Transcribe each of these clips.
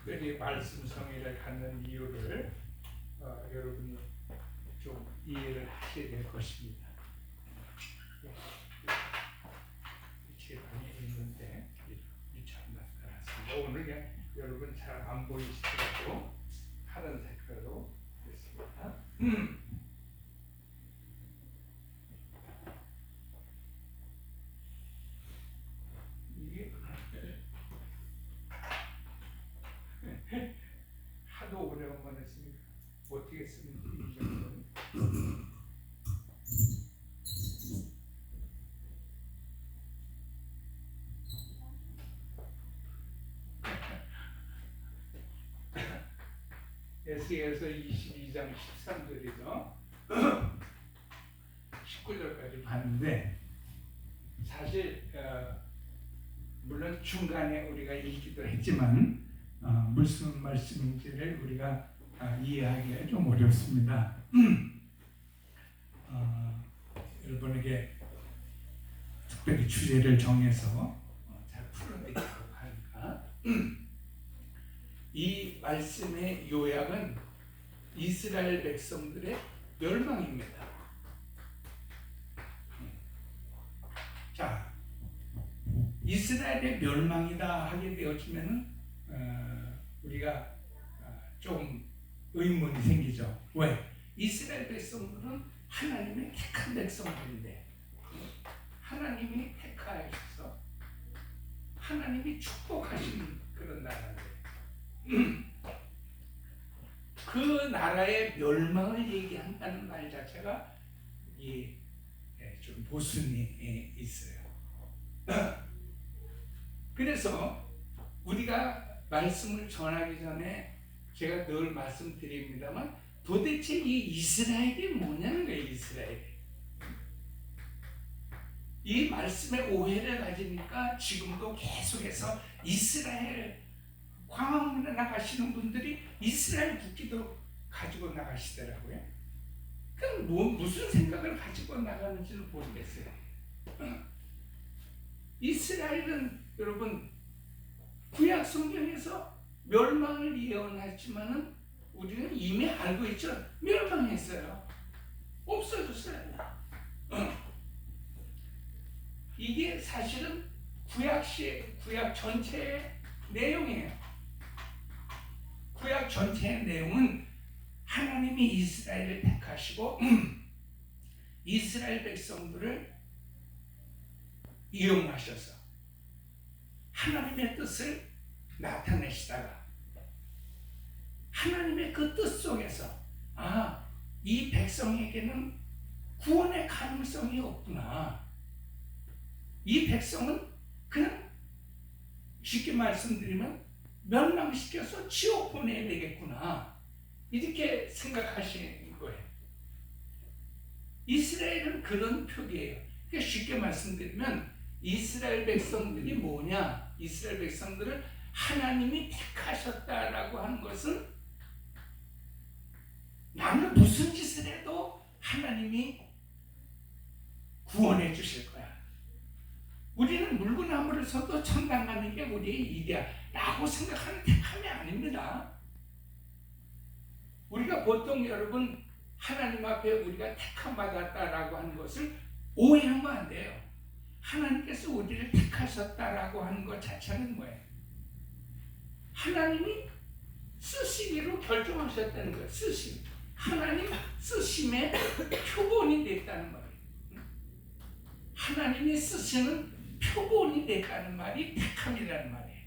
특별히 말씀성의를 갖는 이유를 여러분이 좀 이해를 하셔야 될 것입니다. 제방에 있는데 미처 안 나타났습니다. 오늘 그냥 여러분 잘 안 보이시더라도 파란 색깔로 됐습니다. 이게 하도 오래간만에 쓰니까 어떻게 쓰는지 이 정도는. 에스겔서 22장 13절이죠. 19절까지 봤는데 사실 물론 중간에 우리가 읽기도 했지만 무슨 말씀인지를 우리가 이해하기가 좀 어렵습니다. 여러분에게 특별히 주제를 정해서 잘 풀어내도록 하니까 이 말씀의 요약은 이스라엘 백성들의 멸망입니다. 자, 이스라엘의 멸망이다 하게 되어지면 우리가 좀 의문이 생기죠. 왜? 이스라엘 백성들은 하나님의 택한 백성들인데 하나님이 택하셔서 하나님이 축복하신 그런 나라인데 그 나라의 멸망을 얘기한다는 말 자체가 좀 모순이 있어요. 그래서 우리가 말씀을 전하기 전에 제가 늘 말씀드립니다만 도대체 이 이스라엘이 뭐냐는 거예요. 이스라엘이. 이 말씀에 오해를 가지니까 지금도 계속해서 이스라엘 광화문에 나가시는 분들이 이스라엘 국기도 가지고 나가시더라고요. 그럼 무슨 생각을 가지고 나가는지는 모르겠어요. 이스라엘은 여러분 구약 성경에서 멸망을 예언했지만은 우리는 이미 알고 있죠. 멸망했어요. 없어졌어요. 이게 사실은 구약 전체의 내용이에요. 구약 전체의 내용은 하나님이 이스라엘을 택하시고 이스라엘 백성들을 이용하셔서 하나님의 뜻을 나타내시다가 하나님의 그 뜻 속에서 이 백성에게는 구원의 가능성이 없구나. 이 백성은 그냥 쉽게 말씀드리면 멸망시켜서 지옥 보내야 되겠구나. 이렇게 생각하시는 거예요. 이스라엘은 그런 표기예요. 그러니까 쉽게 말씀드리면 이스라엘 백성들이 뭐냐? 이스라엘 백성들을 하나님이 택하셨다라고 하는 것은 나는 무슨 짓을 해도 하나님이 구원해 주실 거야. 우리는 물구나무를 서도 천당 가는 게 우리의 일이야라고 생각하는 택함이 아닙니다. 우리가 보통 여러분 하나님 앞에 우리가 택함 받았다라고 하는 것을 오해하면 안 돼요. 하나님께서 우리를 택하셨다라고 하는 것 자체는 뭐예요? 하나님이 쓰시기로 결정하셨다는 거예요. 쓰심. 하나님 쓰심의 표본이 됐다는 말이에요. 하나님이 쓰시는 표본이 됐다는 말이 택함이라는 말이에요.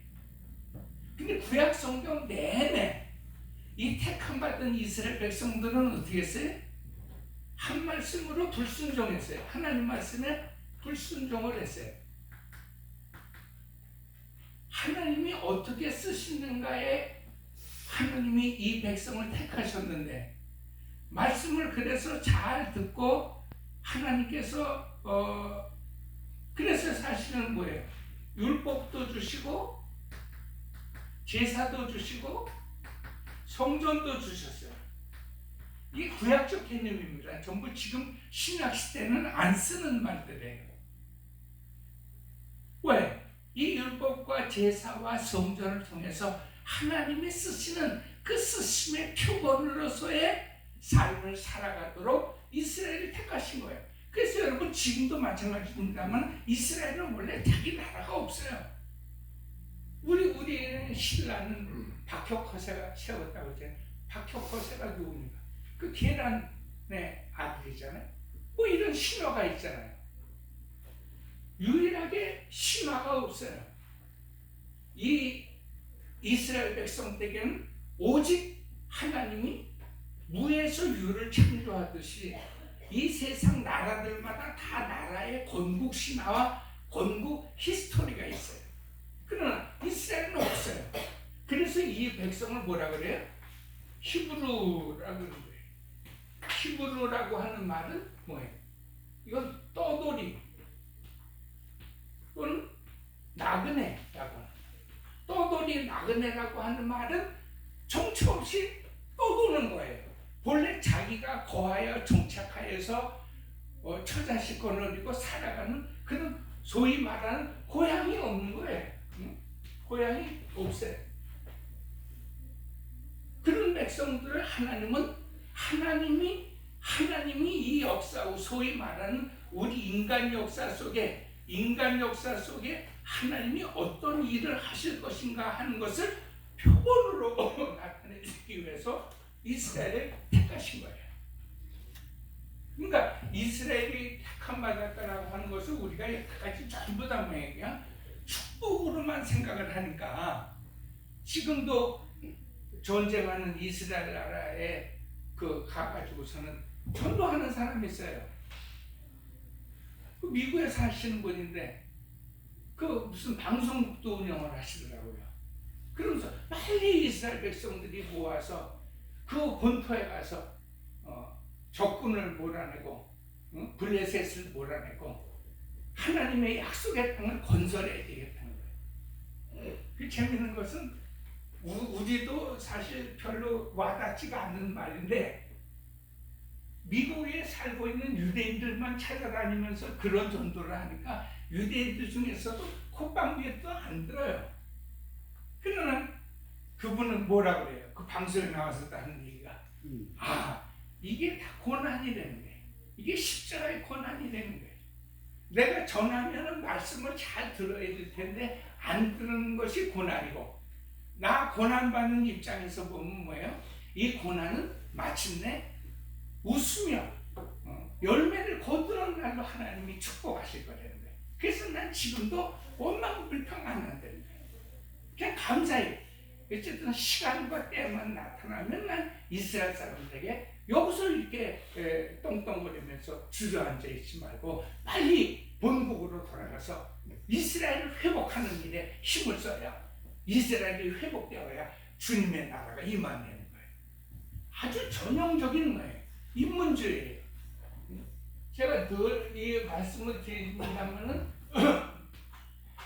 근데 구약 성경 내내 이 택함 받은 이스라엘 백성들은 어떻게 했어요? 한 말씀으로 불순종했어요. 하나님 말씀에 불순종을 했어요. 하나님이 어떻게 쓰시는가에 하나님이 이 백성을 택하셨는데 말씀을 그래서 잘 듣고 하나님께서 그래서 사실은 뭐예요? 율법도 주시고 제사도 주시고 성전도 주셨어요. 이게 구약적 개념입니다. 전부 지금 신약 시대는 안 쓰는 말들이에요. 왜? 이 율법과 제사와 성전을 통해서 하나님이 쓰시는 그 쓰심의 표본으로서의 삶을 살아가도록 이스라엘을 택하신 거예요. 그래서 여러분 지금도 마찬가지입니다만 이스라엘은 원래 자기 나라가 없어요. 우리 신라는 박혁허세가 세웠다고 했잖아요. 박혁허세가 누굽니까? 그 계란의 아들이잖아요. 뭐 이런 신화가 있잖아요. 유일하게 신화가 없어요. 이 이스라엘 백성들에게는 오직 하나님이 무에서 유를 창조하듯이 이 세상 나라들마다 다 나라의 건국 신화와 건국 히스토리가 있어요. 그러나 이스라엘은 없어요. 그래서 이 백성을 뭐라 그래요? 히브루라고 그러는데, 히브루라고 하는 말은 뭐예요? 이건 떠돌이 또는 나그네라고 하는, 떠돌이 나그네라고 하는 말은 정처 없이 떠도는 거예요. 본래 자기가 거하여 정착하여서 처자식권을 누리고 살아가는 그런 소위 말하는 고향이 없는 거예요. 고향이 없어요. 그런 백성들을 하나님이 이 역사, 소위 말하는 우리 인간 역사 속에 하나님이 어떤 일을 하실 것인가 하는 것을 표본으로 나타내주기 위해서 이스라엘을 택하신 거예요. 그러니까 이스라엘이 택함 받았다라고 하는 것을 우리가 여태까지 전부 다 그냥 축복으로만 생각을 하니까 지금도 전쟁하는 이스라엘 나라에 가가지고서는 전도하는 사람이 있어요. 미국에 사시는 분인데 무슨 방송국도 운영을 하시더라고요. 그러면서 빨리 이스라엘 백성들이 모아서 그 본토에 가서 적군을 몰아내고 블레셋을 몰아내고 하나님의 약속의 땅을 건설해야 되겠다는 거예요. 그 재미있는 것은 우리도 사실 별로 와닿지가 않는 말인데 미국에 살고 있는 유대인들만 찾아다니면서 그런 전도를 하니까 유대인들 중에서도 콧방귀도 안 들어요. 그러나 그분은 뭐라 그래요? 그 방송에 나와서 하는 얘기가 이게 다 고난이라는 거예요. 이게 십자가의 고난이라는 거예요. 내가 전하면 말씀을 잘 들어야 될 텐데 안 듣는 것이 고난이고, 나 고난받는 입장에서 보면 뭐예요? 이 고난은 마침내 웃으며 열매를 거두는 날로 하나님이 축복하실 거라는 거예요. 그래서 난 지금도 원망불평 안 한다는 거예요. 그냥 감사해. 어쨌든 시간과 때만 나타나면 난 이스라엘 사람들에게 여기서 이렇게 똥똥거리면서 주저앉아 있지 말고 빨리 본국으로 돌아가서 이스라엘을 회복하는 일에 힘을 써야, 이스라엘이 회복되어야 주님의 나라가 임하는 거예요. 아주 전형적인 거예요. 인문주의예요. 제가 늘 이 말씀을 드립니다면은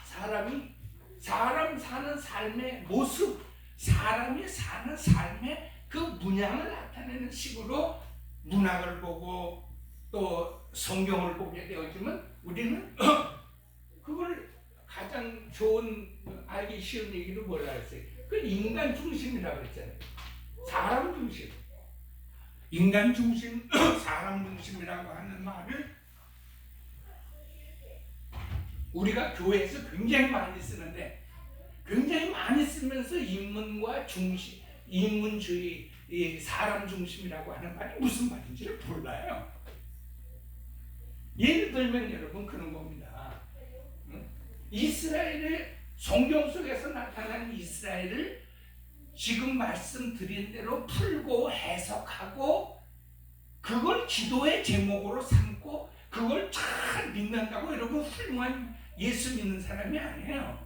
사람 사는 삶의 모습, 사람이 사는 삶의 그 문양을 나타내는 식으로 문학을 보고 또 성경을 보게 되어지면 우리는 그걸 가장 좋은 알기 쉬운 얘기로 뭐라 했어요? 그 인간 중심이라고 했잖아요. 사람 중심. 인간 중심, 사람 중심이라고 하는 말을 우리가 교회에서 굉장히 많이 쓰는데, 굉장히 많이 쓰면서 인문과 중심, 인문주의, 사람 중심이라고 하는 말이 무슨 말인지를 몰라요. 예를 들면 여러분 그런 겁니다. 이스라엘의 성경 속에서 나타난 이스라엘을 지금 말씀드린 대로 풀고 해석하고 그걸 기도의 제목으로 삼고 그걸 잘 믿는다고 여러분 훌륭한 예수 믿는 사람이 아니에요.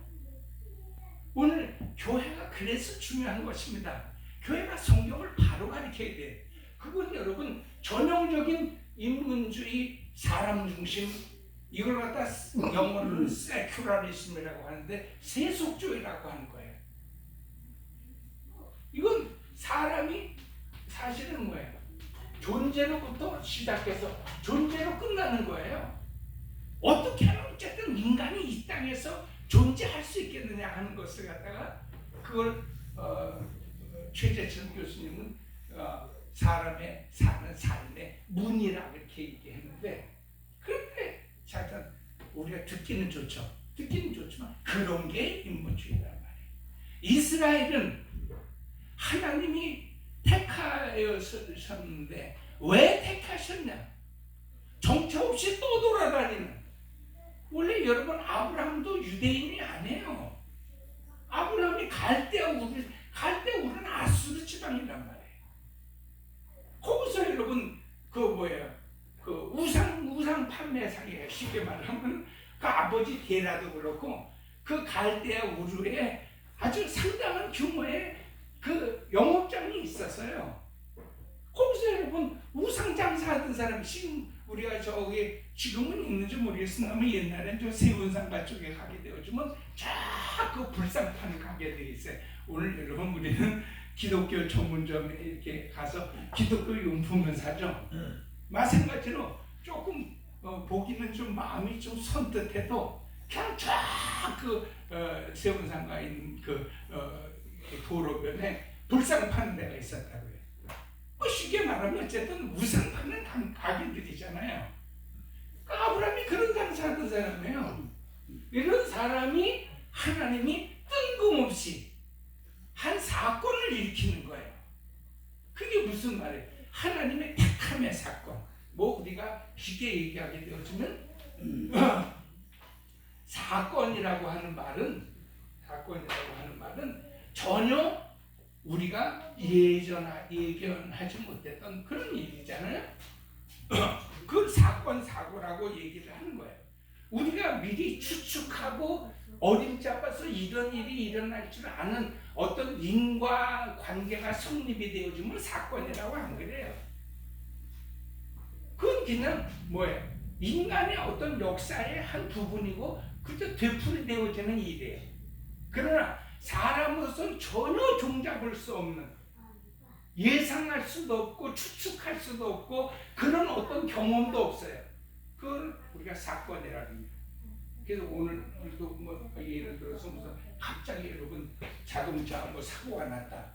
오늘 교회가 그래서 중요한 것입니다. 교회가 성경을 바로 가르쳐야 돼. 그건 여러분 전형적인 인문주의, 사람 중심, 이걸 갖다 영어로는 세큐라리즘이라고 하는데 세속주의라고 하는 거예요. 이건 사람이 사실은 뭐예요? 존재로부터 시작해서 존재로 끝나는 거예요. 어떻게 하면 어쨌든 인간이 이 땅에서 존재할 수 있겠느냐 하는 것을 갖다가 그걸 최재천 교수님은 사람의 사는 삶의 문이라고 이렇게 얘기했는데, 그런데 잠깐 우리가 듣기는 좋죠. 듣기는 좋지만 그런 게 인본주의란 말이에요. 이스라엘은 하나님이 택하셨는데 왜 택하셨냐? 정처 없이 또 돌아다니는. 원래 여러분 아브라함도 유대인이 아니에요. 아브라함이 갈대 우르는 아수르 지방이란 말이에요. 거기서 여러분 그 우상 판매상이에요. 쉽게 말하면 그 아버지 데라도 그렇고 그 갈대 우르에 아주 상당한 규모의 그 영업장이 있었어요. 거기서 여러분 우상 장사하던 사람, 지금 우리가 저기 지금은 있는지 모르겠으나 옛날엔 저 세운상가 쪽에 가게 되었지만 쫙그 불상 파는 가게들이 있어요. 오늘 여러분 우리는 기독교 전문점에 이렇게 가서 기독교 용품을 사죠. 마찬가지로 조금 보기는 좀 마음이 좀 선뜻해도 그냥 쫙그 세운상가 있는 그 도로변에 불상 파는 데가 있었다고요. 쉽게 말하면 어쨌든 우상 파는 가게들이잖아요. 아브라함이 그런 장사하던 사람이에요. 이런 사람이 하나님이 뜬금없이 한 사건을 일으키는 거예요. 그게 무슨 말이에요? 하나님의 택함의 사건. 뭐 우리가 쉽게 얘기하게 되어지면 사건이라고 하는 말은 전혀 우리가 예견하지 못했던 그런 일이잖아요. 그 사건 사고라고 얘기를 하는 거예요. 우리가 미리 추측하고 어림잡아서 이런 일이 일어날 줄 아는 어떤 인과 관계가 성립이 되어지면 사건이라고 안 그래요. 그건 그냥 뭐예요? 인간의 어떤 역사의 한 부분이고 그저 되풀이 되어지는 일이에요. 그러나 사람으로서는 전혀 종잡을 수 없는, 예상할 수도 없고 추측할 수도 없고 그런 어떤 경험도 없어요. 그걸 우리가 사건이라고 합니다. 그래서 오늘도 뭐 예를 들어서 무슨 갑자기 여러분 자동차 뭐 사고가 났다.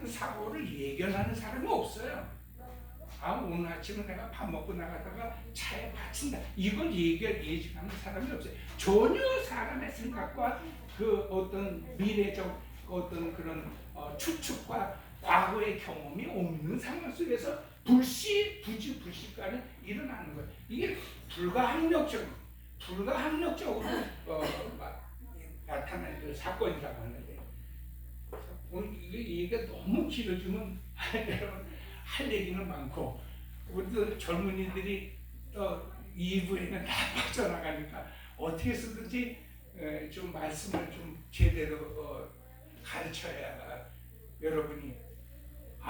사고를 예견하는 사람이 없어요. 오늘 아침에 내가 밥 먹고 나가다가 차에 받친다. 이걸 예측하는 사람이 없어요. 전혀 사람의 생각과 그 어떤 미래적 어떤 그런 추측과 과거의 경험이 없는 상황 속에서 불시간에 일어나는 거예요. 이게 불가항력적으로 나타나는 그 사건이라고 하는데, 오늘 이게 얘기가 너무 길어지면 여러분 할 얘기는 많고, 우리도 젊은이들이 2부에는 다 빠져나가니까 어떻게 해서든지 좀 말씀을 좀 제대로 가르쳐야 여러분이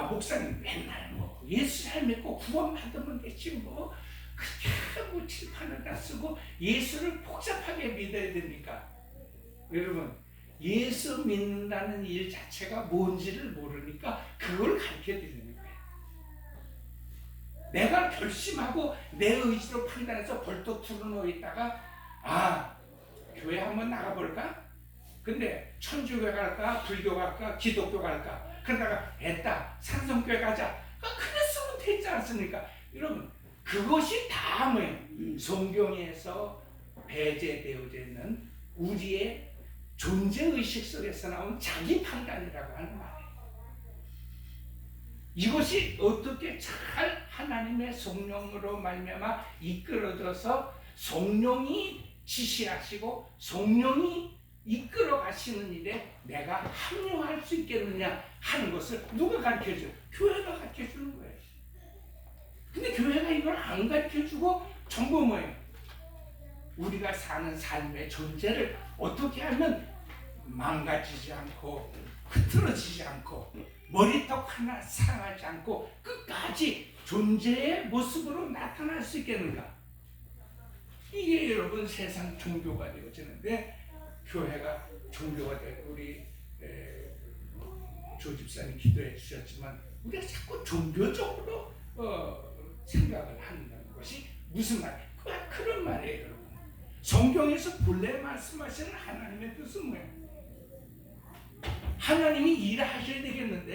목사님 맨날 뭐 예수 잘 믿고 구원 받으면 되지 뭐 그렇게 하고 칠판을 다 쓰고 예수를 복잡하게 믿어야 됩니까? 여러분 예수 믿는다는 일 자체가 뭔지를 모르니까 그걸 가르쳐 드리는 거예요. 내가 결심하고 내 의지로 판단해서 벌떡 풀어놓고 있다가 교회 한번 나가볼까? 근데 천주교 갈까? 불교 갈까? 기독교 갈까? 그러다가 애따 산성교회 가자. 그랬으면 되지 않습니까? 여러분 그것이 다 뭐예요? 성경에서 배제되어져 있는 우리의 존재의식 속에서 나온 자기 판단이라고 하는 말이에요. 이것이 어떻게 잘 하나님의 성령으로 말미암아 이끌어져서 성령이 지시하시고 성령이 이끌어 가시는 일에 내가 합류할 수 있겠느냐 하는 것을 누가 가르쳐줘요? 교회가 가르쳐주는 거예요. 근데 교회가 이걸 안 가르쳐주고 전부 뭐예요? 우리가 사는 삶의 존재를 어떻게 하면 망가지지 않고 흐트러지지 않고 머리턱 하나 상하지 않고 끝까지 존재의 모습으로 나타날 수 있겠는가? 이게 여러분 세상 종교가 되어지는데, 교회가 종교가 되고 우리 조 집사님 기도해 주셨지만 우리가 자꾸 종교적으로 생각을 한다는 것이 무슨 말이에요? 그런 말이에요. 여러분 성경에서 본래 말씀하시는 하나님의 뜻은 뭐예요? 하나님이 일하셔야 되겠는데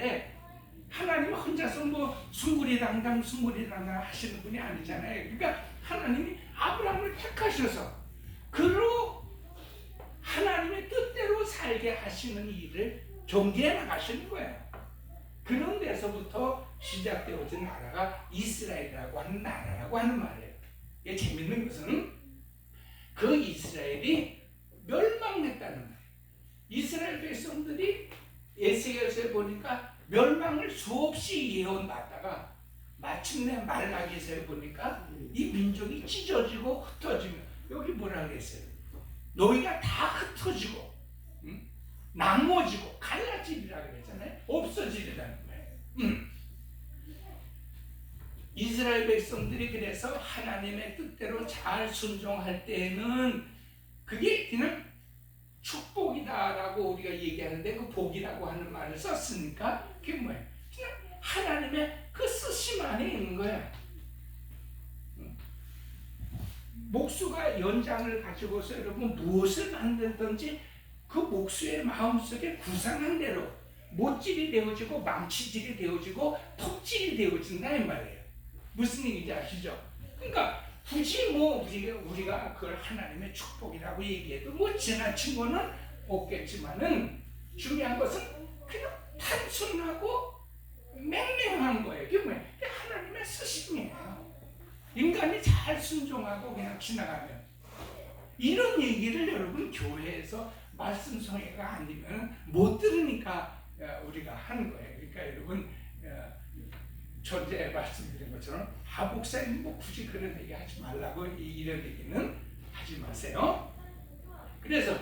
숭구리당당 하시는 분이 아니잖아요. 그러니까 하나님이 아브라함을 택하셔서 그로 하나님의 뜻대로 살게 하시는 일을 경계해 나가시는 거예요. 그런 데서부터 시작되어진 나라가 이스라엘이라고 하는 나라라고 하는 말이에요. 이게 재밌는 것은 그 이스라엘이 멸망했다는 거예요. 이스라엘 백성들이 에스겔서에 보니까 멸망을 수없이 예언받다가 마침내 말라기서에 보니까 이 민족이 찢어지고 흩어지며, 여기 뭐라 그랬어요? 너희가 다 흩어지고 나눠지고 갈라지리라 그랬잖아요. 없어지리라는 거예요. 이스라엘 백성들이 그래서 하나님의 뜻대로 잘 순종할 때에는 그게 그냥 축복이다라고 우리가 얘기하는데, 그 복이라고 하는 말을 썼으니까 그게 뭐예요? 그냥 하나님의 그 쓰심 안에 있는 거야. 목수가 연장을 가지고서 여러분 무엇을 만들든지 그 목수의 마음속에 구상한 대로 못질이 되어지고 망치질이 되어지고 톱질이 되어진다 이 말이에요. 무슨 얘기인지 아시죠? 그러니까 굳이 뭐 우리가 그걸 하나님의 축복이라고 얘기해도 뭐 지나친 거는 없겠지만은 중요한 것은 그냥 단순하고 맹맹한 거예요. 그게 뭐예요? 그게 하나님의 쓰심이에요. 인간이 잘 순종하고 그냥 지나가면, 이런 얘기를 여러분 교회에서 말씀 성회가 아니면 못 들으니까 우리가 하는 거예요. 그러니까 여러분 전에 말씀드린 것처럼 하복사님 뭐 굳이 그런 얘기 하지 말라고 이런 얘기는 하지 마세요. 그래서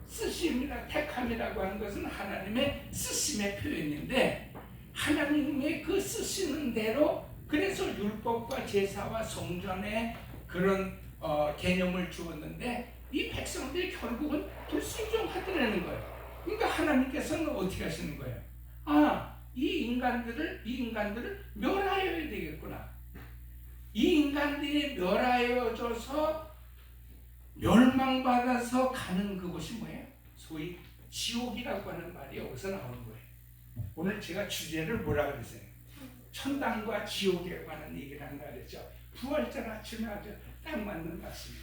쓰심이나 택함이라고 하는 것은 하나님의 쓰심의 표현인데, 하나님의 그 쓰시는 대로, 그래서 율법과 제사와 성전의 그런 개념을 주었는데 이 백성들이 결국은 불순종하더라는 거예요. 그러니까 하나님께서는 어떻게 하시는 거예요? 이 인간들을 멸하여야 되겠구나. 이 인간들이 멸하여져서 멸망받아서 가는 그곳이 뭐예요? 소위 지옥이라고 하는 말이 여기서 나오는 거예요. 오늘 제가 주제를 뭐라 그랬어요? 천당과 지옥에 관한 얘기를 한다 그랬죠. 부활절 아침에 아주 딱 맞는 말씀이에요.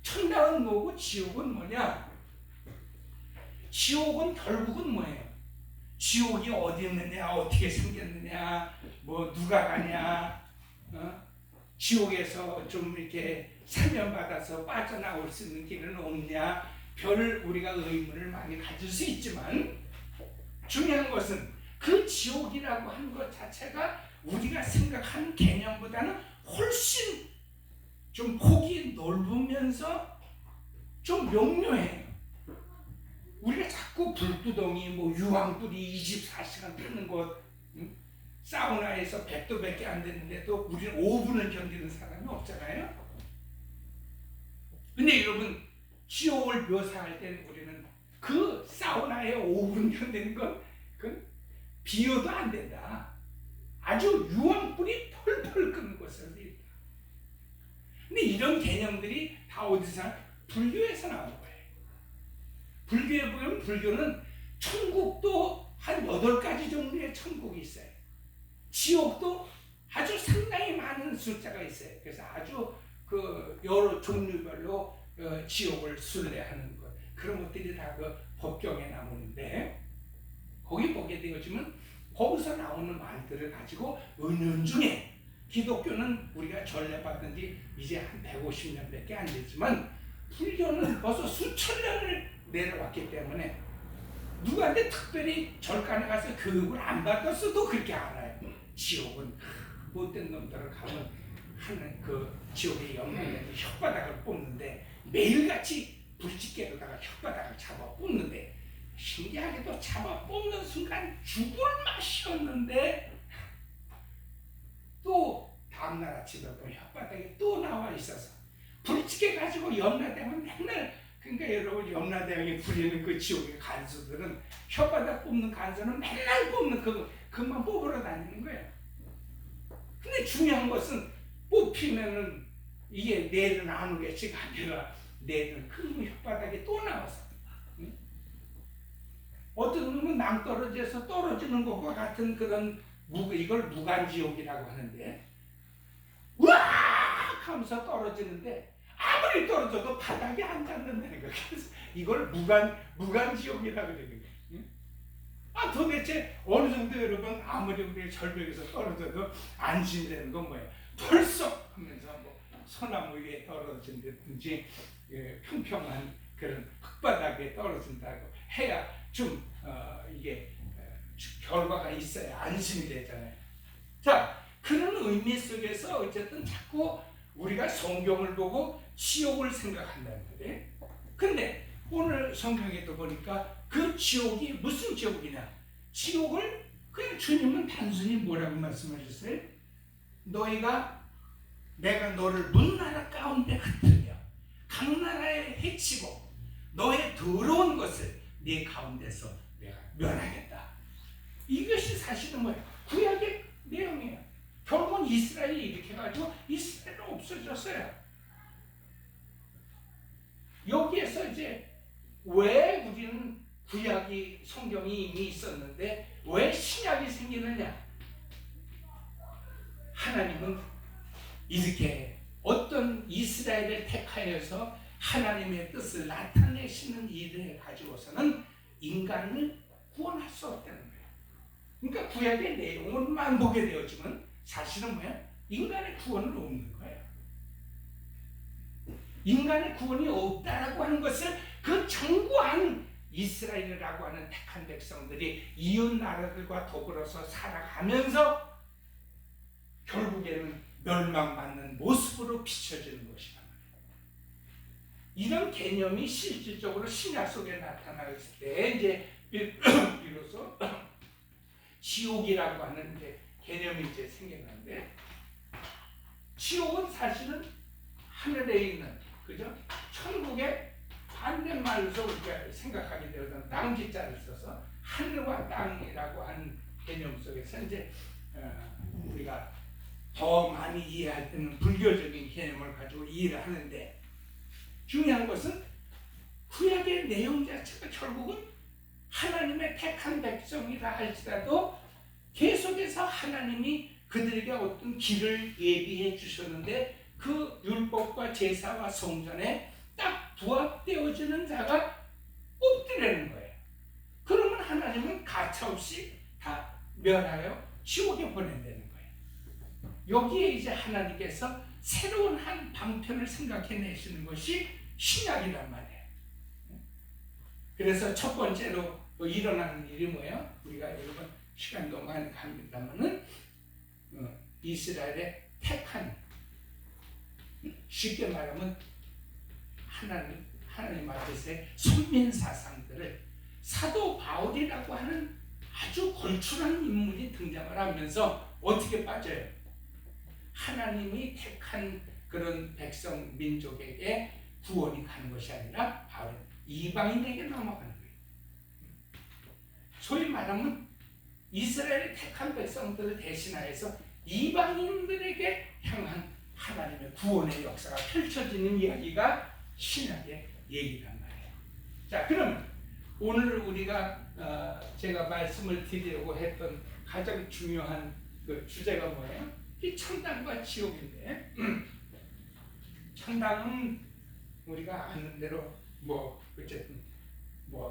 천당은 뭐고 지옥은 뭐냐? 지옥은 결국은 뭐예요? 지옥이 어디 있느냐, 어떻게 생겼느냐, 뭐 누가 가냐, 지옥에서 좀 이렇게 사면받아서 빠져나올 수 있는 길은 없냐, 별 우리가 의문을 많이 가질 수 있지만 중요한 것은 그 지옥이라고 하는 것 자체가 우리가 생각하는 개념보다는 훨씬 좀 폭이 넓으면서 좀 명료해요. 우리가 자꾸 불구덩이, 뭐 유황불이 24시간 타는 곳, 사우나에서 100도밖에 안 되는데도 우리는 5분을 견디는 사람이 없잖아요. 근데 여러분, 지옥을 묘사할 때는 우리는 그 사우나에 5분 견디는 건 비워도 안 된다. 아주 유황불이 펄펄 끓는 곳을 얘기합니다. 근데 이런 개념들이 다 어디서? 불교에서 나온 거예요. 불교에 보면 불교는 천국도 한 8가지 종류의 천국이 있어요. 지옥도 아주 상당히 많은 숫자가 있어요. 그래서 아주 그 여러 종류별로 지옥을 순례하는 것, 그런 것들이 다 그 법경에 나오는데, 거기 보게 되어지면 거기서 나오는 말들을 가지고 은연중에, 기독교는 우리가 전례받은 지 이제 한 150년밖에 안 됐지만 불교는 벌써 수천 년을 내려왔기 때문에 누구한테 특별히 절간에 가서 교육을 안 받았어도 그렇게 알아요. 지옥은 못된 놈들을 가면 하는 그 지옥의 영향력이 혓바닥을 뽑는데, 매일같이 불집게로다가 혓바닥을 잡아 뽑는데, 신기하게도 잡아 뽑는 순간 죽을 맛이었는데 또 다음날 아침에 보면 혓바닥에 또 나와 있어서 불집게 가지고 염라대왕 맨날, 그러니까 여러분 염라대왕이 부리는 그 지옥의 간수들은 혓바닥 뽑는 간수는 맨날 뽑는 그만 뽑으러 다니는 거예요. 근데 중요한 것은 뽑히면은 이게 내일은 안 오겠지가 아니라 내일은 그 혓바닥에 또 나와서, 어떤 놈은 낭떠러지에서 떨어지는 것과 같은 그런 이걸 무간지옥이라고 하는데 으악 하면서 떨어지는데 아무리 떨어져도 바닥에 안 닿는다는 거예요. 그래서 이걸 무간지옥이라고 그러는 거예요. 도대체 어느 정도 여러분 아무리 우리 절벽에서 떨어져도 안심되는 건 뭐예요? 펄썩 하면서 뭐 소나무 위에 떨어진다든지 평평한 그런 흙바닥에 떨어진다고 해야 좀 이게 결과가 있어야 안심이 되잖아요. 자, 그런 의미 속에서 어쨌든 자꾸 우리가 성경을 보고 지옥을 생각한다는 거예요. 근데 오늘 성경에도 보니까 그 지옥이 무슨 지옥이냐? 지옥을 그냥 주님은 단순히 뭐라고 말씀하셨어요? 내가 너를 문나라 가운데 흩으며 각 나라에 해치고 너의 더러운 것을 네 가운데서 내가 멸하겠다. 이것이 사실은 뭐예요? 구약의 내용이에요. 결국은 이스라엘이 이렇게 해가지고 이스라엘은 없어졌어요. 여기에서 이제 왜 우리는 구약이 성경이 이미 있었는데 왜 신약이 생기느냐? 하나님은 이렇게 어떤 이스라엘을 택하여서 하나님의 뜻을 나타내시는 일을 가지고서는 인간을 구원할 수 없다는 거예요. 그러니까 구약의 내용만 보게 되었지만 사실은 뭐야? 인간의 구원은 없는 거예요. 인간의 구원이 없다라고 하는 것을 그 장구한 이스라엘이라고 하는 택한 백성들이 이웃 나라들과 더불어서 살아가면서 결국에는 멸망받는 모습으로 비춰지는 것이란 말이에요. 이런 개념이 실질적으로 신약 속에 나타났을 때 이제 비로소 지옥이라고 하는 이제 개념이 이제 생겨나는데, 지옥은 사실은 하늘에 있는, 그죠? 천국의 반대말로서 우리가 생각하게 되어서 땅지자를 써서 하늘과 땅이라고 하는 개념 속에서 이제 우리가 더 많이 이해할 때는 불교적인 개념을 가지고 이해를 하는데, 중요한 것은 구약의 내용 자체가 결국은 하나님의 택한 백성이라 할지라도 계속해서 하나님이 그들에게 어떤 길을 예비해 주셨는데 그 율법과 제사와 성전에 딱 부합되어지는 자가 없더라는 거예요. 그러면 하나님은 가차없이 다 멸하여 지옥에 보낸다는 거예요. 여기에 이제 하나님께서 새로운 한 방편을 생각해내시는 것이 신약이란 말이에요. 그래서 첫 번째로 일어나는 일이 뭐예요? 우리가 여러분 시간도 많이 갑니다만은 이스라엘의 택한, 쉽게 말하면 하나님 앞에서의 선민 사상들을 사도 바울이라고 하는 아주 걸출한 인물이 등장을 하면서 어떻게 빠져요? 하나님이 택한 그런 백성 민족에게 구원이 가는 것이 아니라 바로 이방인에게 넘어가는 거예요. 소위 말하면 이스라엘의 택한 백성들을 대신하여서 이방인들에게 향한 하나님의 구원의 역사가 펼쳐지는 이야기가 신약의 얘기란 말이에요. 자, 그럼 오늘 우리가 제가 말씀을 드리려고 했던 가장 중요한 그 주제가 뭐예요? 이 천당과 지옥인데, 천당은 우리가 아는 대로 어쨌든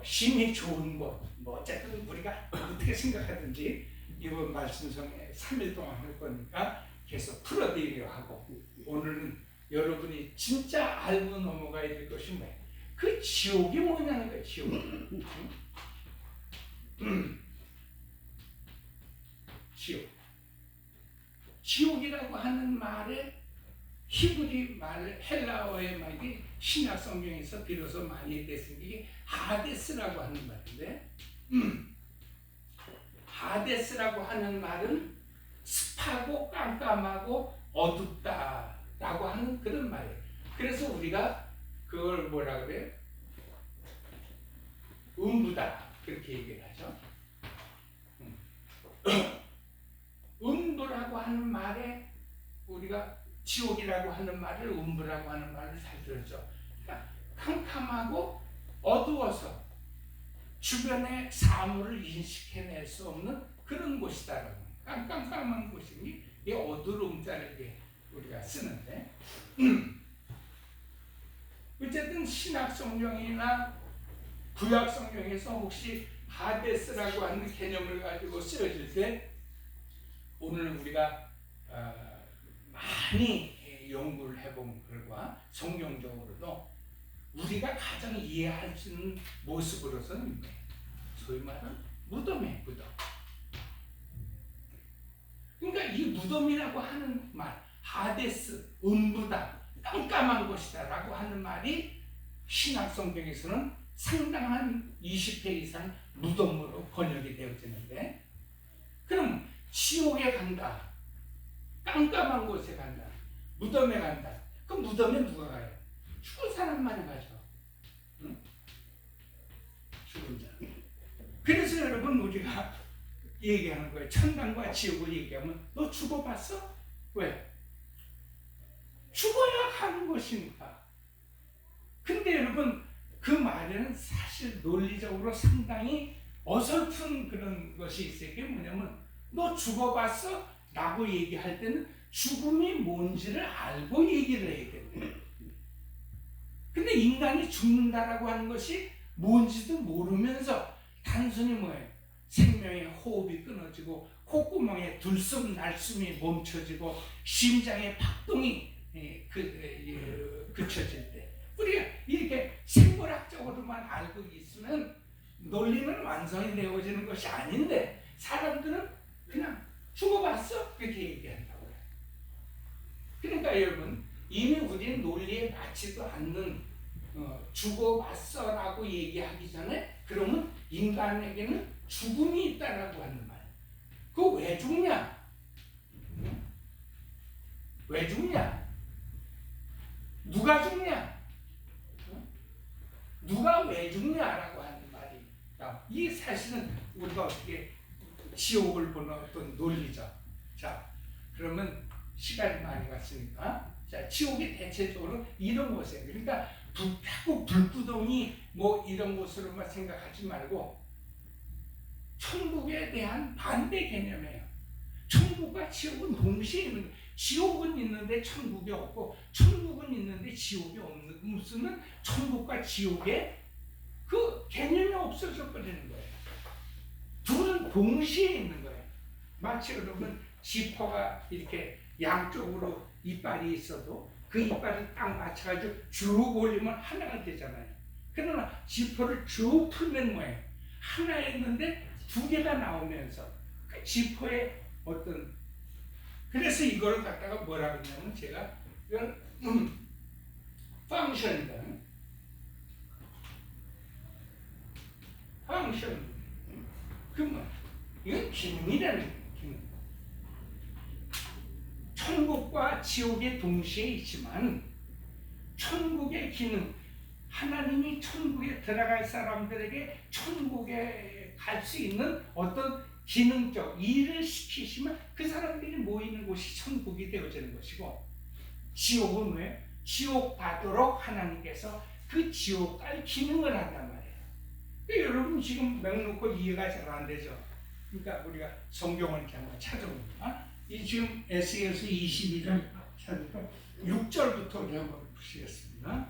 심히 좋은 곳, 어쨌든 우리가 어떻게 생각하든지 이번 말씀 중에 3일 동안 할 거니까 계속 풀어드리려 하고, 오늘은 여러분이 진짜 알고 넘어가야 될 것이 뭐예요? 그 지옥이 뭐냐는 거예요. 지옥이라고 하는 말에 히브리 말, 헬라어의 말이 신약 성경에서 비로소 많이 됐으니 이게 하데스라고 하는 말인데, 하데스라고 하는 말은 습하고 깜깜하고 어둡다라고 하는 그런 말이에요. 그래서 우리가 그걸 뭐라 그래요? 음부다 그렇게 얘기를 하죠. 음부라고 하는 말에 우리가 지옥이라고 하는 말을 음부라고 하는 말을 잘 들었죠. 그러니까 캄캄하고 어두워서 주변의 사물을 인식해낼 수 없는 그런 곳이다라고 합니다. 깜깜깜한 곳이니 이 어두운 자를 우리가 쓰는데 어쨌든 신약 성경이나 구약 성경에서 혹시 하데스라고 하는 개념을 가지고 쓰여질 때 오늘 우리가 많이 연구를 해본 결과 성경적으로도 우리가 가장 이해할 수 있는 모습으로서는 소위 말하는 무덤이에요. 무덤. 그러니까 이 무덤이라고 하는 말, 하데스, 음부다, 깜깜한 곳이다 라고 하는 말이 신약 성경에서는 상당한 20회 이상 무덤으로 번역이 되어지는데, 그럼 지옥에 간다, 깜깜한 곳에 간다, 무덤에 간다. 그럼 무덤에 누가 가요? 죽은 사람만 가죠. 응? 죽은 자. 그래서 여러분 우리가 얘기하는 거예요. 천당과 지옥을 얘기하면 너 죽어봤어? 왜? 죽어야 가는 것이니까. 근데 여러분 그 말에는 사실 논리적으로 상당히 어설픈 그런 것이 있어요. 그게 뭐냐면 너 죽어봤어? 라고 얘기할 때는 죽음이 뭔지를 알고 얘기를 해야 돼요. 근데 인간이 죽는다라고 하는 것이 뭔지도 모르면서 단순히 뭐예요? 생명의 호흡이 끊어지고 콧구멍에 들숨 날숨이 멈춰지고 심장의 박동이 그쳐질 때 우리가 이렇게 생물학적으로만 알고 있으면 논리는 완성이 되어지는 것이 아닌데 사람들은 그냥 죽어봤어? 그렇게 얘기한다고요. 그러니까 여러분 이미 우리는 논리에 맞지도 않는 죽어봤어 라고 얘기하기 전에 그러면 인간에게는 죽음이 있다라고 하는 말. 그거 왜 죽냐? 왜 죽냐? 누가 죽냐? 누가 왜 죽냐라고 하는 말이. 이 사실은 우리가 어떻게 지옥을 보는 어떤 논리죠. 자, 그러면 시간이 많이 갔으니까 자, 지옥이 대체적으로 이런 곳이에요. 그러니까 자꾸 불구덩이 뭐 이런 곳으로만 생각하지 말고 천국에 대한 반대 개념이에요. 천국과 지옥은 동시에 있는 거예요. 지옥은 있는데 천국이 없고 천국은 있는데 지옥이 없으면 천국과 지옥의 그 개념이 없어져 버리는 거예요. 둘은 동시에 있는 거예요. 마치 여러분 지퍼가 이렇게 양쪽으로 이빨이 있어도 그 이빨을 딱 맞춰가지고 쭉 올리면 하나가 되잖아요. 그러나 지퍼를 쭉 풀면 뭐예요? 하나였는데 두 개가 나오면서 그 지퍼의 어떤 그래서 이거를 갖다가 뭐라 그러냐면 제가 이건 펑션이다. 펑션. 그러면 이건 기능이라는 기능. 천국과 지옥이 동시에 있지만 천국의 기능, 하나님이 천국에 들어갈 사람들에게 천국에 갈 수 있는 어떤 기능적 일을 시키시면 그 사람들이 모이는 곳이 천국이 되어지는 것이고, 지옥은 왜? 지옥 가도록 하나님께서 그 지옥 갈 기능을 한단 말이에요. 그러니까 여러분 지금 맹놓고 이해가 잘 안 되죠. 그러니까 우리가 성경을 이렇게 한번 찾아봅니다. 이 지금 에스겔서 22장 찾으니까 6절부터 우리 한번 보시겠습니다.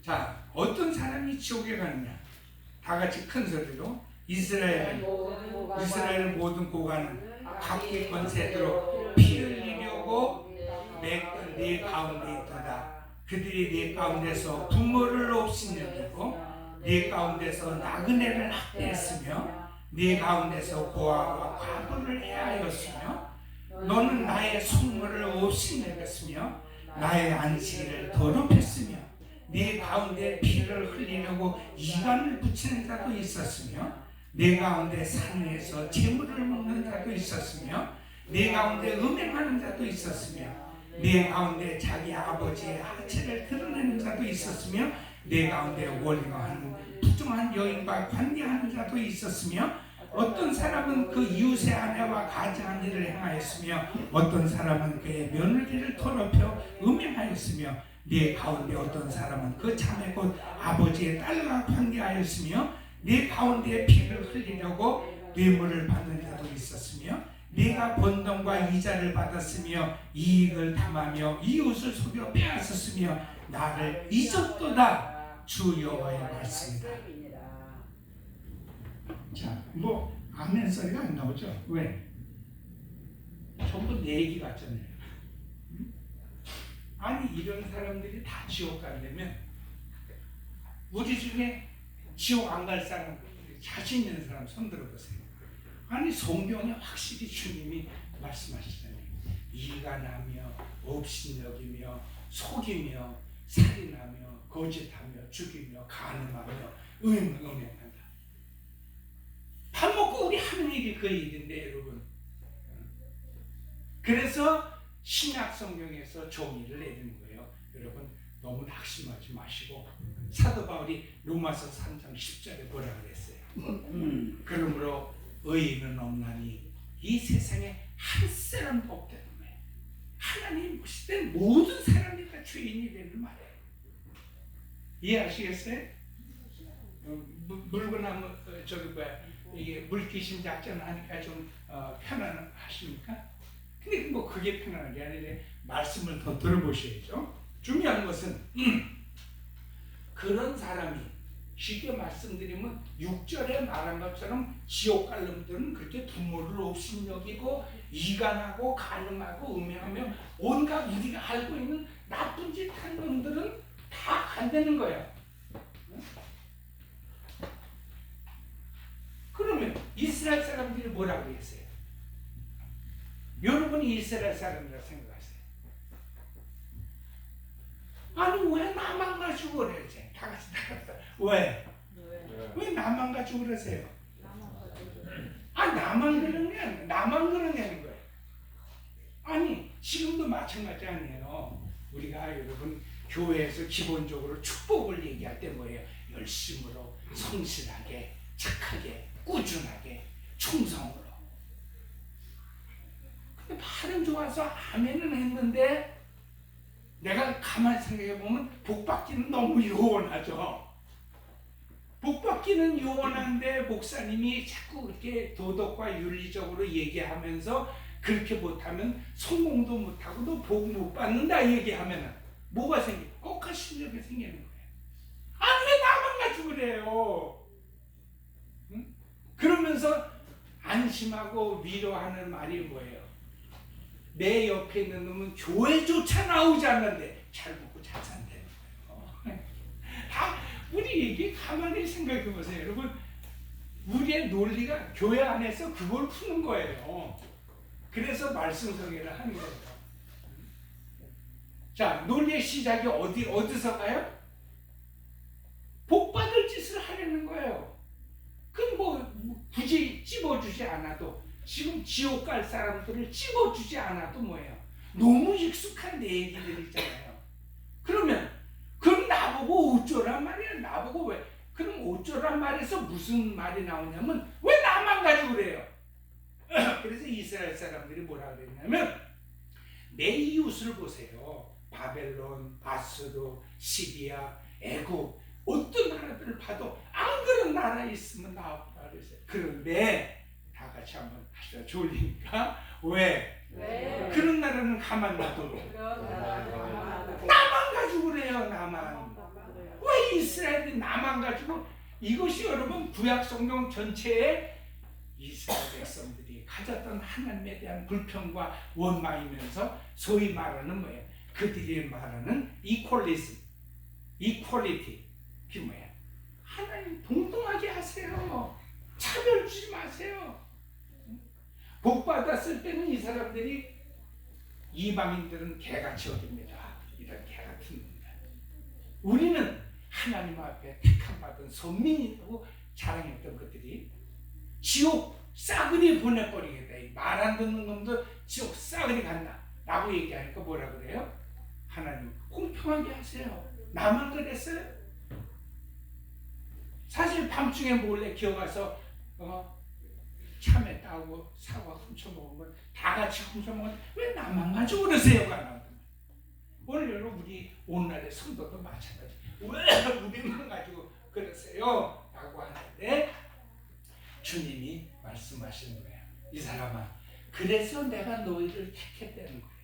자, 어떤 사람이 지옥에 가느냐? 다 같이 큰 소리로 이스라엘은 모든 고관은 각기 권세대로 피 흘리려고 내 가운데 있도다. 그들이 네 가운데서 부모를 없이내고 네 가운데서 나그네를 학대했으며 네 가운데서 고아와 과부를 해하였으며 너는 나의 성물을 없이 내렸으며 나의 안식일을 더럽혔으며 네 가운데 피를 흘리려고 이간을 붙이는 자도 있었으며 네 가운데 산에서 재물을 먹는 자도 있었으며 네 가운데 음행하는 자도 있었으며 네 가운데 자기 아버지의 하체를 드러내는 자도 있었으며 네 가운데 원망하는 부정한 여인과 관계하는 자도 있었으며 어떤 사람은 그 이웃의 아내와 가증한 일을 행하였으며 어떤 사람은 그의 며느리를 더럽혀 음행하였으며 네 가운데 어떤 사람은 그 자매 곧 아버지의 딸과 관계하였으며 네 가운데 피를 흘리려고 뇌물을 받는 자도 있었으며 내가 번 돈과 이자를 받았으며 이익을 탐하며 이웃을 속여 빼앗았으며 나를 잊었도다. 주 여호와의 말씀이다. 자, 뭐 아멘 소리가 안 나오죠? 왜? 전부 내 얘기 같잖아요. 아니 이런 사람들이 다 지옥 가려면 우리 중에 지옥 안 갈 사람 자신 있는 사람 손 들어보세요. 아니 성경에 확실히 주님이 말씀하시잖아요. 이가 나며 업신여기며 속이며 살인하며 거짓하며 죽이며 간음하며 음행한다. 밥 먹고 우리 하는 일이 그 일인데 여러분. 그래서 신약 성경에서 정의를 내리는 거예요. 여러분 너무 낙심하지 마시고 사도 바울이 로마서 3장 10절에 뭐라 그랬어요? 그러므로 의인은 없나니 이 세상에 한 사람도 없다는 거예요. 하나님 보실 땐 모든 사람이 다 죄인이 되는 말이에요. 이해하시겠어요? 물거나 이게 물귀신 작전 하니까 좀 편안하십니까? 근데 뭐 그게 편안한 게 아니라 말씀을 더 들어보셔야죠. 중요한 것은 그런 사람이 쉽게 말씀드리면 6절에 말한 것처럼 지옥 갈 놈들은 그렇게 부모를 업신여기고 이간하고 간음하고 음행하며 온갖 우리가 알고 있는 나쁜 짓 한 놈들은 다 간다는 거예요. 그러면 이스라엘 사람들이 뭐라고 했어요? 여러분이 이스라엘 사람이라고 생각하세요? 아니 왜 나만 가지고 그러지? 다 같이 나갔다. 왜? 왜 나만 가지고 그러세요? 나만 그런 게 아니야. 나만 그러냐는 거예요. 아니 지금도 마찬가지 아니에요. 우리가 여러분 교회에서 기본적으로 축복을 얘기할 때 뭐예요? 열심으로 성실하게 착하게 꾸준하게 충성으로. 근데 발음 좋아서 아멘은 했는데 내가 가만히 생각해보면 복받기는 너무 요원하죠. 복받기는 요원한데 목사님이 자꾸 그렇게 도덕과 윤리적으로 얘기하면서 그렇게 못하면 성공도 못하고 너 복 못 받는다 얘기하면 뭐가 생겨? 억하심력이 생기는 거예요. 왜 나만 가지고 그래요? 응? 그러면서 안심하고 위로하는 말이 뭐예요? 내 옆에 있는 놈은 교회조차 나오지 않는데 잘 먹고 잘 산다는 거예요. 다 우리 얘기 가만히 생각해 보세요. 여러분 우리의 논리가 교회 안에서 그걸 푸는 거예요. 그래서 말씀 소개를 하는 거예요. 자, 논리의 시작이 어디서 가요? 복 받을 짓을 하려는 거예요. 그럼 뭐 굳이 찝어주지 않아도 지금 지옥 갈 사람들을 찝어주지 않아도 뭐예요? 너무 익숙한 내 얘기들 있잖아요. 그러면 그럼 나보고 어쩌란 말이야? 나보고 왜? 그럼 어쩌란 말에서 무슨 말이 나오냐면 왜 나만 가지고 그래요? 그래서 이스라엘 사람들이 뭐라 그랬냐면 내 이웃을 보세요. 바벨론, 바스르, 시리아, 애굽 어떤 나라들을 봐도 안 그런 나라 있으면 나오라 그랬어요. 그런데 다 같이 한번 하시다 졸리니까 왜? 그런 나라는 가만 놔둬. 나만 가지고 그래요. 나만. 왜 이스라엘이 나만 가지고? 이것이 여러분 구약 성경 전체에 이스라엘 백성들이 가졌던 하나님에 대한 불평과 원망이면서 소위 말하는 뭐예요? 그들이 말하는 이퀄리티. 그게 뭐야? 하나님 동등하게 하세요. 차별 주지 마세요. 복 받았을 때는 이 사람들이 이방인들은 개같이 어딥니다. 이런 개 같은 놈들. 우리는 하나님 앞에 택함 받은 선민이라고 자랑했던 것들이 지옥 싸그리 보내버리겠다. 말 안 듣는 놈들 지옥 싸그리 간다 라고 얘기하니까 뭐라 그래요? 하나님 공평하게 하세요. 나만 그랬어요? 사실 밤중에 몰래 기어가서 참외 따고 사과 훔쳐먹으면 다 같이 훔쳐먹으면 왜 나만 가지고 그러세요? 오늘 여러분 우리 오늘날의 성도도 마찬가지. 왜 우리만 가지고 그러세요? 라고 하는데 주님이 말씀하시는 거예요. 이 사람아, 그래서 내가 너희를 택했다는 거예요.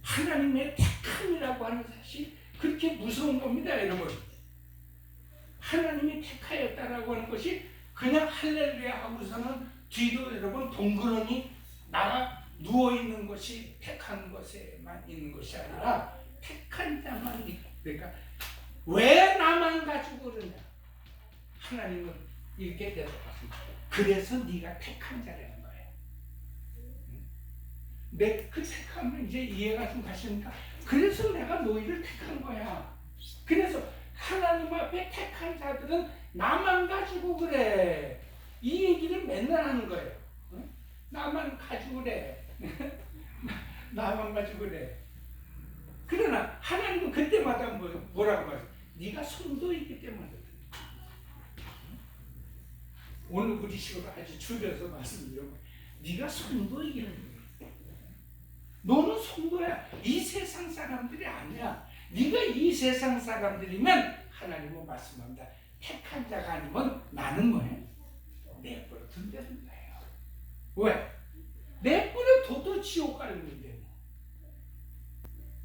하나님의 택함이라고 하는 사실 그렇게 무서운 겁니다, 여러분. 하나님이 택하였다라고 하는 것이 그냥 할렐루야 하고서는 뒤로 여러분 덩그러니 나가 누워있는 것이 택한 것에만 있는 것이 아니라 택한 자만 그러니까 왜 나만 가지고 그러냐. 하나님은 이렇게 대답하십니다. 그래서 네가 택한 자라는 거예요. 내 그 택하면 이제 이해가 좀 가십니까? 그래서 내가 너희를 택한 거야. 그래서 하나님 앞에 택한 자들은 나만 가지고 그래. 이 얘기를 맨날 하는 거예요. 나만 가지고 그래. 나만 가지고 그래. 그러나 하나님은 그때마다 뭐라고 말해요? 네가 손도이기 때문에. 오늘 우리식으로 아주 줄여서 말씀드리면 네가 손도이기는 거야. 너는 손도야. 이 세상 사람들이 아니야. 네가 이 세상 사람들이면 하나님은 말씀합니다. 택한 자가 아니면 나는 뭐예요? 내버려 둔다는 거예요. 왜? 내버려 둬도 지옥 가는 건데.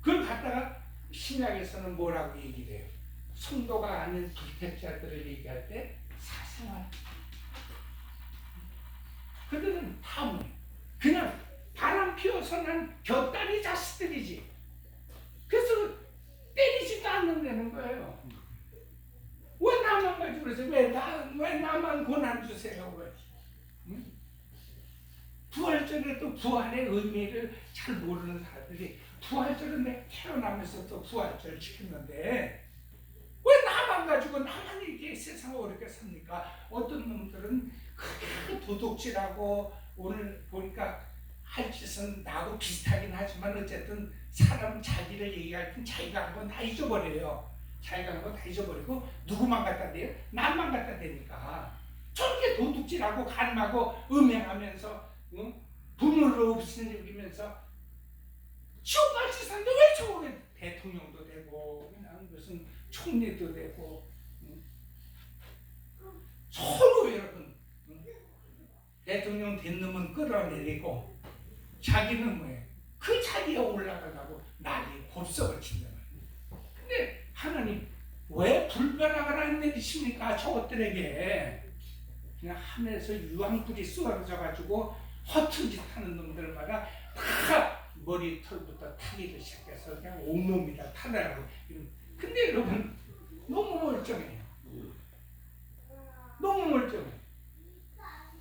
그걸 갖다가 신약에서는 뭐라고 얘기를 해요? 성도가 아닌 불택자들을 얘기할 때 사생활. 그들은 다 뭐예요? 그냥 바람 피워서 난 곁다리 자식들이지. 그래서 때리지도 않는다는 거예요. 왜 나만 가지고 그러세요? 왜 나만 고난 주세요? 왜? 응? 부활절에 또 부활의 의미를 잘 모르는 사람들이 부활절은 내가 태어나면서 또 부활절 지켰는데 왜 나만 가지고 나만 이렇게 세상을 어렵게 삽니까? 어떤 놈들은 그렇게 도둑질하고 오늘 보니까 할 짓은 나하고 비슷하긴 하지만 어쨌든 사람은 자기를 얘기할 땐 자기가 한 건 다 잊어버려요. 자기가 한 건 다 잊어버리고 누구만 갖다 대요? 남만 갖다 대니까 저렇게 도둑질하고 간마고 음행하면서 부모를 없애면서 지옥같이 사는데 왜 저게 대통령도 되고 그냥 무슨 총리도 되고 서로 여러분 대통령 된 놈은 끌어내리고 자기는 뭐예요? 그 자리에 올라가려고 난리 곱석을 친다. 근데 하나님 왜 불변학을 안 내리십니까? 저것들에게 그냥 하늘에서 유황불이 쏟아져가지고 허튼 짓 하는 놈들마다 다 머리털부터 타기를 시작해서 그냥 온몸이 다 타더라고. 근데 여러분 너무 멀쩡해요. 너무 멀쩡해.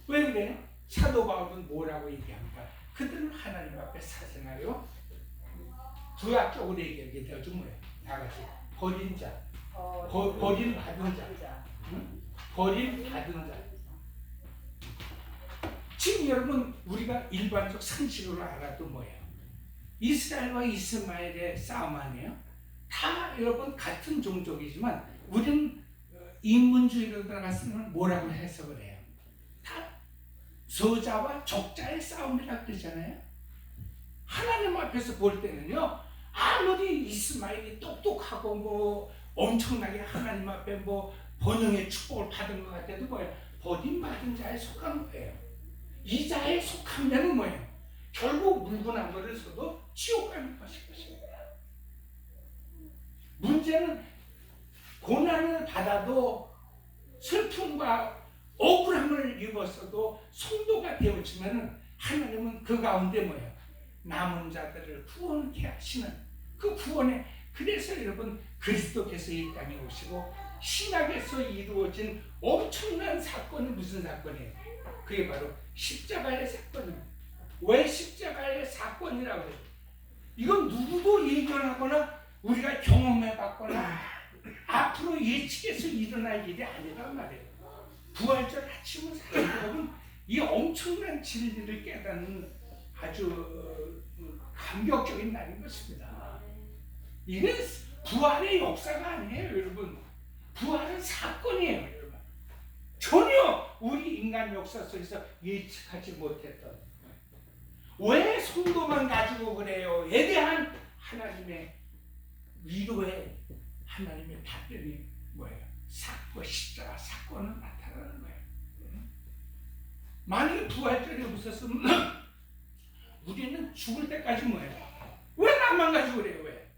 왜 그래요? 사도 바울은 뭐라고 얘기합니까? 그들은 하나님 앞에 사생하여 구약적으로 얘기하죠. 뭐예요? 다 같이 버린 자, 버림 받은 자, 버림 받은 자. 지금 여러분 우리가 일반적 상식으로 알아도 뭐예요? 이스라엘과 이스마엘의 싸움 아니에요? 다 여러분 같은 종족이지만 우리는 인문주의로 들어갔으면 뭐라고 해석을 해요? 다 서자와 적자의 싸움이라고 그러잖아요. 하나님 앞에서 볼 때는요, 아무리 이스마엘이 똑똑하고 뭐 엄청나게 하나님 앞에 뭐 번영의 축복을 받은 것 같아도 뭐예요? 버림받은 자에 속한 거예요. 이 자에 속하면은 뭐예요? 결국 물고난 거를 써도 지옥 가는 것입니다. 문제는 고난을 받아도 슬픔과 억울함을 입었어도 성도가 되어지면은 하나님은 그 가운데 뭐예요? 남은 자들을 구원케 하시는 그 구원에, 그래서 여러분 그리스도께서 이 땅에 오시고 신약에서 이루어진 엄청난 사건은 무슨 사건이에요? 그게 바로 십자가의 사건입니다. 왜 십자가의 사건이라고 해요? 이건 누구도 예견하거나 우리가 경험해봤거나 앞으로 예측해서 일어날 일이 아니란 말이에요. 부활절 아침을 사는 이 엄청난 진리를 깨닫는 아주 감격적인 날인 것입니다. 이건 부활의 역사가 아니에요, 여러분. 부활은 사건이에요, 여러분. 전혀 우리 인간 역사 속에서 예측하지 못했던, 왜 성도만 가지고 그래요?에 대한 하나님의 위로의 하나님의 답변이 뭐예요? 십자가 사건은 나타나는 거예요. 있어서 우리는 죽을 때까지 뭐예요? 왜 나만 가지고 그래요? 왜?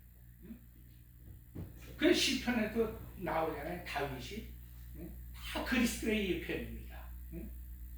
그 시편에도 나오잖아요. 다윗이 다 그리스도의 편입니다.